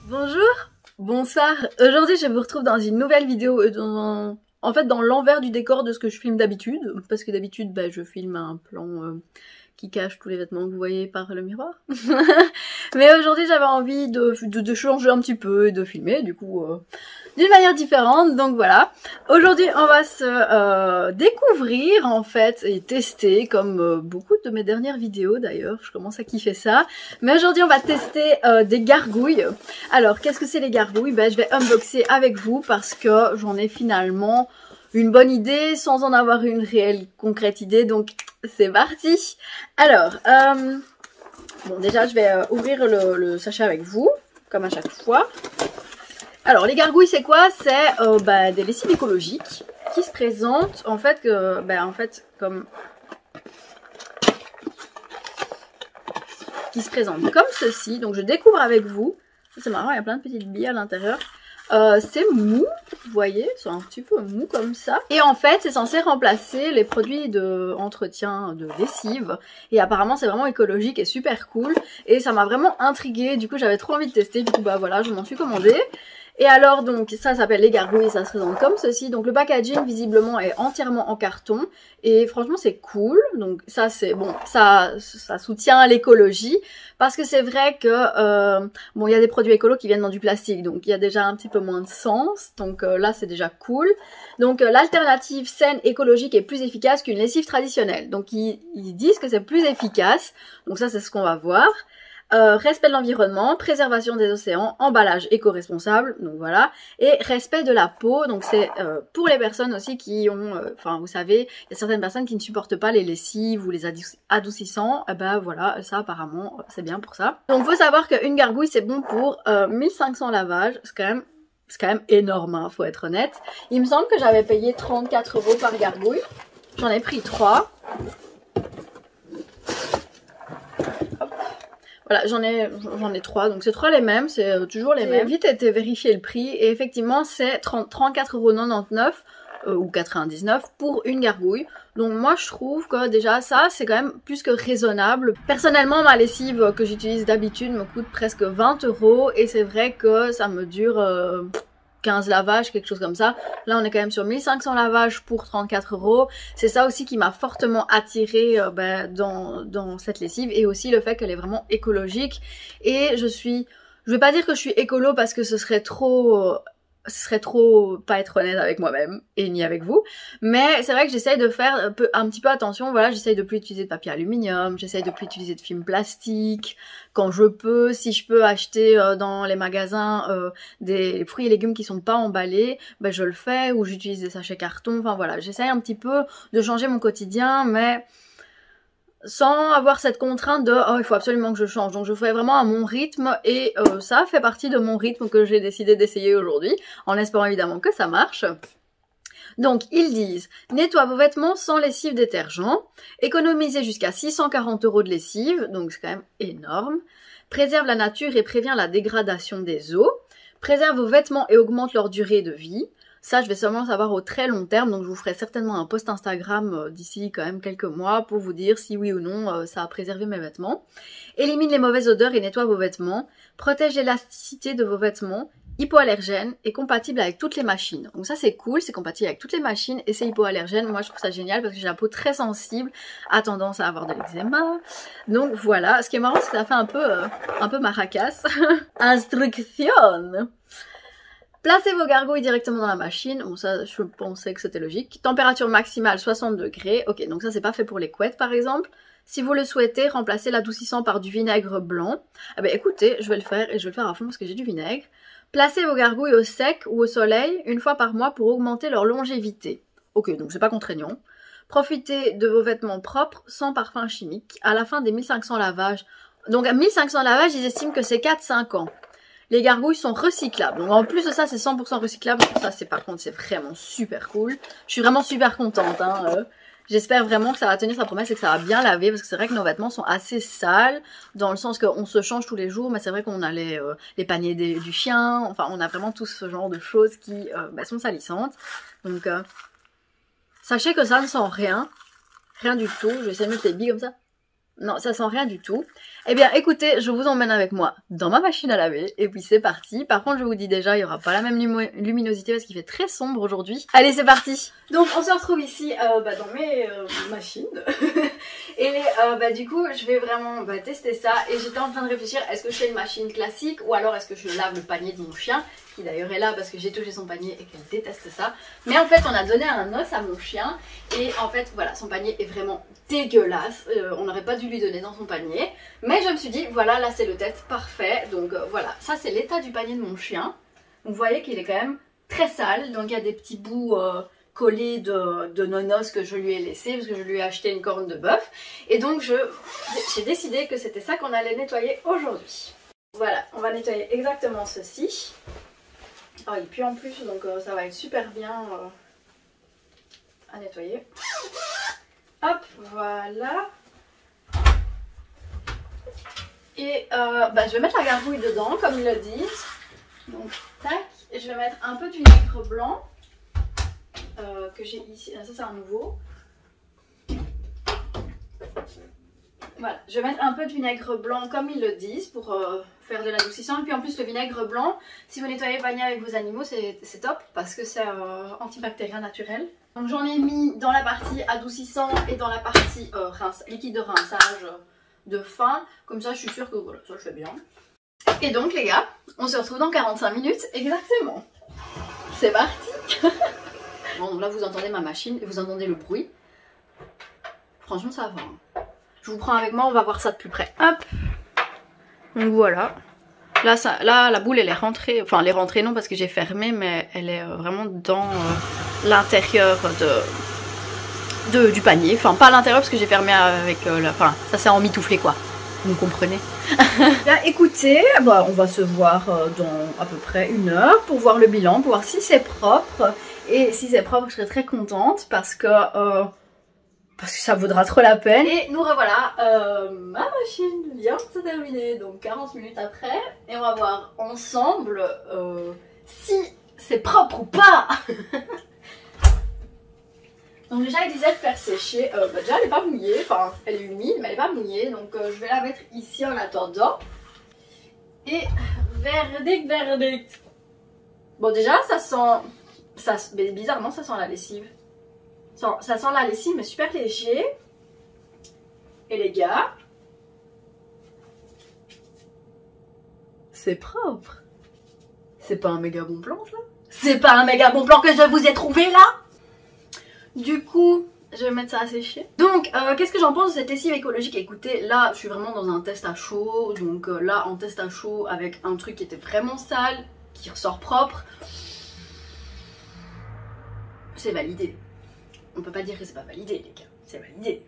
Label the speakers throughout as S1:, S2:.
S1: Bonjour, bonsoir. Aujourd'hui, je vous retrouve dans une nouvelle vidéo, en fait dans l'envers du décor de ce que je filme d'habitude, parce que d'habitude, je filme un plan qui cache tous les vêtements que vous voyez par le miroir. Mais aujourd'hui, j'avais envie de changer un petit peu et de filmer, du coup, d'une manière différente. Donc voilà. Aujourd'hui, on va se découvrir, en fait, et tester, comme beaucoup de mes dernières vidéos d'ailleurs. Je commence à kiffer ça. Mais aujourd'hui, on va tester des gargouilles. Alors, qu'est-ce que c'est les gargouilles? Je vais unboxer avec vous parce que j'en ai finalement une bonne idée sans en avoir une réelle concrète idée. Donc, c'est parti. Alors, bon, déjà, je vais ouvrir le sachet avec vous, comme à chaque fois. Alors, les gargouilles, c'est quoi? C'est des lessives écologiques qui se présentent, en fait, comme... qui se présentent comme ceci. Donc, je découvre avec vous. C'est marrant, il y a plein de petites billes à l'intérieur. C'est mou, vous voyez, c'est un petit peu mou comme ça. Et en fait, c'est censé remplacer les produits d'entretien de lessive. Et apparemment, c'est vraiment écologique et super cool. Et ça m'a vraiment intriguée. Du coup, j'avais trop envie de tester. Du coup, voilà, je m'en suis commandée. Et alors, donc, ça s'appelle les gargouilles et ça se présente comme ceci. Donc, le packaging, visiblement, est entièrement en carton. Et franchement, c'est cool. Donc, ça, c'est bon, ça soutient l'écologie. Parce que c'est vrai que, bon, il y a des produits écolos qui viennent dans du plastique. Donc, il y a déjà un petit peu moins de sens. Donc, là, c'est déjà cool. Donc, l'alternative saine, écologique et plus efficace qu'une lessive traditionnelle. Donc, ils disent que c'est plus efficace. Donc, ça, c'est ce qu'on va voir. Respect de l'environnement, préservation des océans, emballage éco-responsable, donc voilà, et respect de la peau, donc c'est pour les personnes aussi qui ont, vous savez, il y a certaines personnes qui ne supportent pas les lessives ou les adoucissants, voilà, ça apparemment c'est bien pour ça. Donc faut savoir qu'une gargouille c'est bon pour 1500 lavages, c'est quand même énorme, hein, faut être honnête. Il me semble que j'avais payé 34 € par gargouille, j'en ai pris 3. Voilà, j'en ai 3, donc c'est 3 les mêmes, c'est toujours les mêmes. J'ai vite été vérifier le prix et effectivement c'est 34,99 € ou 99 pour une gargouille. Donc moi je trouve que déjà ça c'est quand même plus que raisonnable. Personnellement ma lessive que j'utilise d'habitude me coûte presque 20 € et c'est vrai que ça me dure 15 lavages, quelque chose comme ça. Là, on est quand même sur 1500 lavages pour 34 €. C'est ça aussi qui m'a fortement attirée dans cette lessive. Et aussi le fait qu'elle est vraiment écologique. Et je vais pas dire que je suis écolo parce que ce serait trop pas être honnête avec moi-même et ni avec vous, mais c'est vrai que j'essaye de faire un petit peu attention, voilà, j'essaye de plus utiliser de papier aluminium, j'essaye de plus utiliser de film plastique, quand je peux, si je peux acheter dans les magasins des fruits et légumes qui sont pas emballés, je le fais, ou j'utilise des sachets carton, enfin voilà, j'essaye un petit peu de changer mon quotidien, mais sans avoir cette contrainte de « oh, il faut absolument que je change ». Donc je fais vraiment à mon rythme et ça fait partie de mon rythme que j'ai décidé d'essayer aujourd'hui, en espérant évidemment que ça marche. Donc ils disent « nettoie vos vêtements sans lessive détergent, économisez jusqu'à 640 € de lessive », donc c'est quand même énorme, préserve la nature et prévient la dégradation des eaux, préserve vos vêtements et augmente leur durée de vie. Ça, je vais seulement savoir au très long terme, donc je vous ferai certainement un post Instagram d'ici quand même quelques mois pour vous dire si oui ou non ça a préservé mes vêtements. Élimine les mauvaises odeurs et nettoie vos vêtements. Protège l'élasticité de vos vêtements. Hypoallergène et compatible avec toutes les machines. Donc ça c'est cool, c'est compatible avec toutes les machines et c'est hypoallergène. Moi je trouve ça génial parce que j'ai la peau très sensible, a tendance à avoir de l'eczéma. Donc voilà, ce qui est marrant c'est que ça fait un peu maracas. Instruction. Placez vos gargouilles directement dans la machine. Bon ça je pensais que c'était logique. Température maximale 60 degrés. Ok, donc ça c'est pas fait pour les couettes par exemple. Si vous le souhaitez, remplacez l'adoucissant par du vinaigre blanc. Écoutez, je vais le faire et je vais le faire à fond parce que j'ai du vinaigre. Placez vos gargouilles au sec ou au soleil une fois par mois pour augmenter leur longévité. Ok, donc c'est pas contraignant. Profitez de vos vêtements propres sans parfum chimique à la fin des 1500 lavages. Donc à 1500 lavages, ils estiment que c'est 4-5 ans. Les gargouilles sont recyclables. Donc en plus de ça, c'est 100% recyclable. Ça, par contre, c'est vraiment super cool. Je suis vraiment super contente. J'espère vraiment que ça va tenir sa promesse et que ça va bien laver parce que c'est vrai que nos vêtements sont assez sales dans le sens qu'on se change tous les jours, mais c'est vrai qu'on a les paniers du chien, enfin on a vraiment tout ce genre de choses qui sont salissantes. Donc sachez que ça ne sent rien du tout. Je vais essayer de mettre les billes comme ça. Non, ça sent rien du tout. Eh bien, écoutez, je vous emmène avec moi dans ma machine à laver. Et puis c'est parti. Par contre, je vous dis déjà, il n'y aura pas la même luminosité parce qu'il fait très sombre aujourd'hui. Allez, c'est parti. Donc, on se retrouve ici dans mes machines. Et du coup, je vais vraiment tester ça. Et j'étais en train de réfléchir, est-ce que je fais une machine classique ou alors est-ce que je lave le panier de mon chien, qui d'ailleurs est là parce que j'ai touché son panier et qu'elle déteste ça. Mais en fait, on a donné un os à mon chien. Et en fait, voilà, son panier est vraiment dégueulasse. On n'aurait pas dû lui donner dans son panier. Mais je me suis dit, voilà, là c'est le test parfait. Donc voilà, ça c'est l'état du panier de mon chien. Donc, vous voyez qu'il est quand même très sale. Donc il y a des petits bouts collés de nonos que je lui ai laissé parce que je lui ai acheté une corne de bœuf. Et donc j'ai décidé que c'était ça qu'on allait nettoyer aujourd'hui. Voilà, on va nettoyer exactement ceci. Oh, il pue en plus, donc ça va être super bien à nettoyer. Hop, voilà. Et je vais mettre la gargouille dedans, comme ils le disent. Donc, tac. Et je vais mettre un peu de vinaigre blanc que j'ai ici. Ça, c'est un nouveau. Voilà, je vais mettre un peu de vinaigre blanc, comme ils le disent, pour faire de l'adoucissant. Et puis en plus, le vinaigre blanc, si vous nettoyez le panier avec vos animaux, c'est top parce que c'est antibactérien naturel. Donc, j'en ai mis dans la partie adoucissant et dans la partie liquide de rinçage de fin, comme ça je suis sûre que voilà, ça je fais bien. Et donc les gars, on se retrouve dans 45 minutes exactement. C'est parti. Bon, là vous entendez ma machine et vous entendez le bruit. Franchement ça va. Je vous prends avec moi, on va voir ça de plus près. Hop. Donc voilà. Là la boule elle est rentrée, enfin elle est rentrée non parce que j'ai fermé, mais elle est vraiment dans l'intérieur du panier, enfin pas à l'intérieur parce que j'ai fermé avec enfin ça s'est emmitouflé quoi, vous me comprenez. Bien écoutez, on va se voir dans à peu près 1 heure pour voir le bilan, pour voir si c'est propre, et si c'est propre je serai très contente parce que ça vaudra trop la peine. Et nous revoilà, ma machine vient de se terminer, donc 40 minutes après, et on va voir ensemble si c'est propre ou pas. Donc déjà il disait de faire sécher, déjà elle n'est pas mouillée, enfin elle est humide mais elle n'est pas mouillée, donc je vais la mettre ici en attendant. Et verdict. Bon déjà ça sent, mais bizarrement ça sent la lessive. Ça sent la lessive mais super léger. Et les gars, c'est propre. C'est pas un méga bon plan ça? C'est pas un méga bon plan que je vous ai trouvé là? Du coup, je vais mettre ça à sécher. Donc, qu'est-ce que j'en pense de cette lessive écologique? Écoutez, là, je suis vraiment dans un test à chaud. Donc là, en test à chaud, avec un truc qui était vraiment sale, qui ressort propre. C'est validé. On peut pas dire que c'est pas validé, les gars. C'est validé.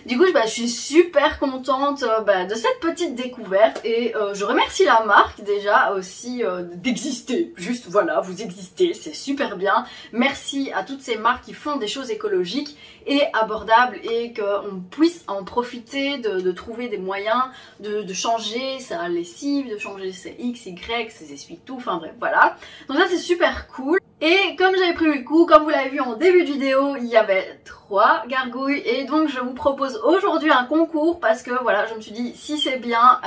S1: Du coup, je suis super contente de cette petite découverte et je remercie la marque déjà aussi d'exister. Juste voilà, vous existez, c'est super bien. Merci à toutes ces marques qui font des choses écologiques et abordables et qu'on puisse en profiter de trouver des moyens de changer sa lessive, de changer ses X, Y, ses essuie-tout, enfin bref, voilà. Donc ça c'est super cool. Et comme j'avais prévu le coup, comme vous l'avez vu en début de vidéo, il y avait 3 gargouilles et donc je vous propose aujourd'hui un concours parce que voilà, je me suis dit si c'est bien,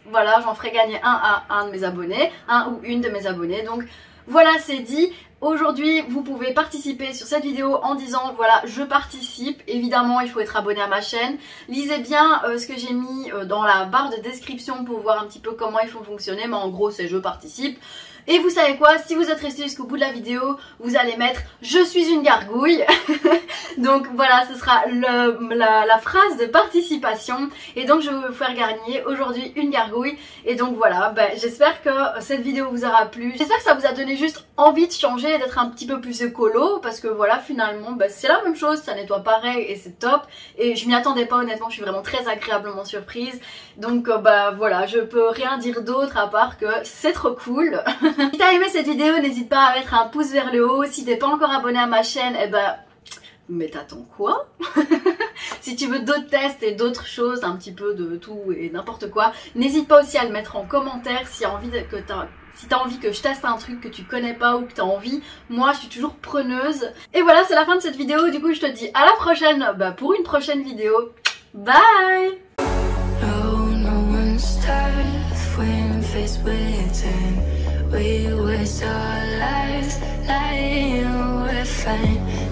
S1: voilà, j'en ferai gagner un à un de mes abonnés, un ou une de mes abonnés. Donc voilà, c'est dit. Aujourd'hui, vous pouvez participer sur cette vidéo en disant voilà, je participe. Évidemment, il faut être abonné à ma chaîne. Lisez bien ce que j'ai mis dans la barre de description pour voir un petit peu comment ils font fonctionner. Mais en gros, c'est je participe. Et vous savez quoi, si vous êtes resté jusqu'au bout de la vidéo, vous allez mettre « Je suis une gargouille ». Donc voilà, ce sera la phrase de participation. Et donc je vais vous faire gagner aujourd'hui une gargouille. Et donc voilà, j'espère que cette vidéo vous aura plu. J'espère que ça vous a donné juste envie de changer et d'être un petit peu plus écolo. Parce que voilà, finalement, c'est la même chose, ça nettoie pareil et c'est top. Et je m'y attendais pas honnêtement, je suis vraiment très agréablement surprise. Donc voilà, je peux rien dire d'autre à part que c'est trop cool. Si t'as aimé cette vidéo, n'hésite pas à mettre un pouce vers le haut. Si t'es pas encore abonné à ma chaîne, mais t'attends quoi? Si tu veux d'autres tests et d'autres choses, un petit peu de tout et n'importe quoi, n'hésite pas aussi à le mettre en commentaire si t'as envie que je teste un truc que tu connais pas ou que t'as envie. Moi, je suis toujours preneuse. Et voilà, c'est la fin de cette vidéo. Du coup, je te dis à la prochaine pour une prochaine vidéo. Bye.
S2: When faced with ten, we waste our lives lying we're fine.